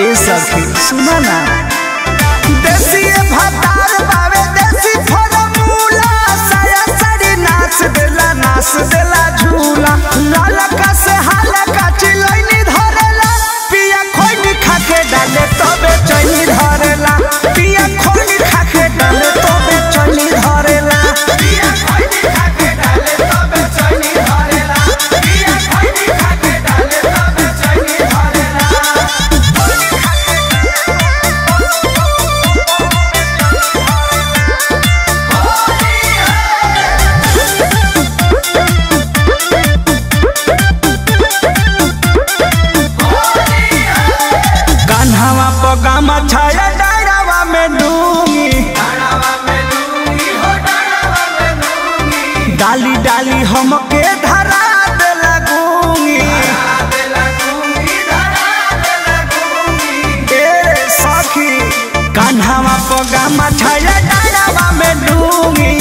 ए सखी सुना ना देसी भतार बावे देसी फॉर्मूला साया साड़ी नाच देला झूला लालका से हालका चिलैनी धरेला पिया खोइनी खाके डाले तबे चैनी धरेला पिया खोइनी खाके डाले तबे चैनी धरेला पिया खोइनी खाके डाले तबे चैनी धरेला पिया खोइनी खाके डाले तबे चैनी धरेला कान्हावा पगामा छाया डारावा में डूंगी डाली डाली हमके धरा दे लगूंगी ए सखी कान्हावा पगामा छाया डारावा में डूंगी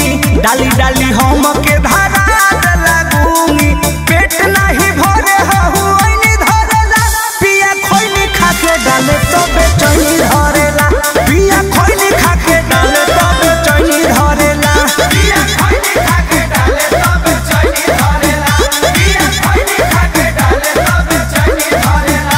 डाली डाली हमके धरा दे लगूंगी पेट नहीं भरे हुई धरेला पिया खोइनी खाके डाले तबे चैनी धरेला पिया खोइनी खाके डाले तबे चैनी धरेला पिया खोइनी खाके डाले तबे चैनी धरेला पिया खोइनी खाके डाले तबे चैनी धरेला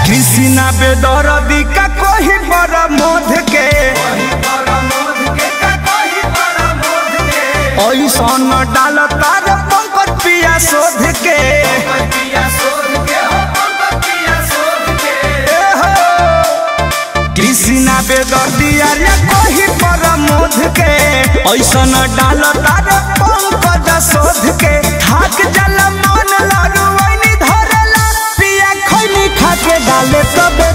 कृष्णा बेदर्दी का कोई बड़ा मोध के ऐसन डाल तार पंकज पिया शोध के कृष्णा बेदर्दी अरे कोई बड़ा मोध के ऐसन डाल तार पंकज शोध के थाक जल मन लड़ुनी धरेला पिया खोइनी खाके डाले तबे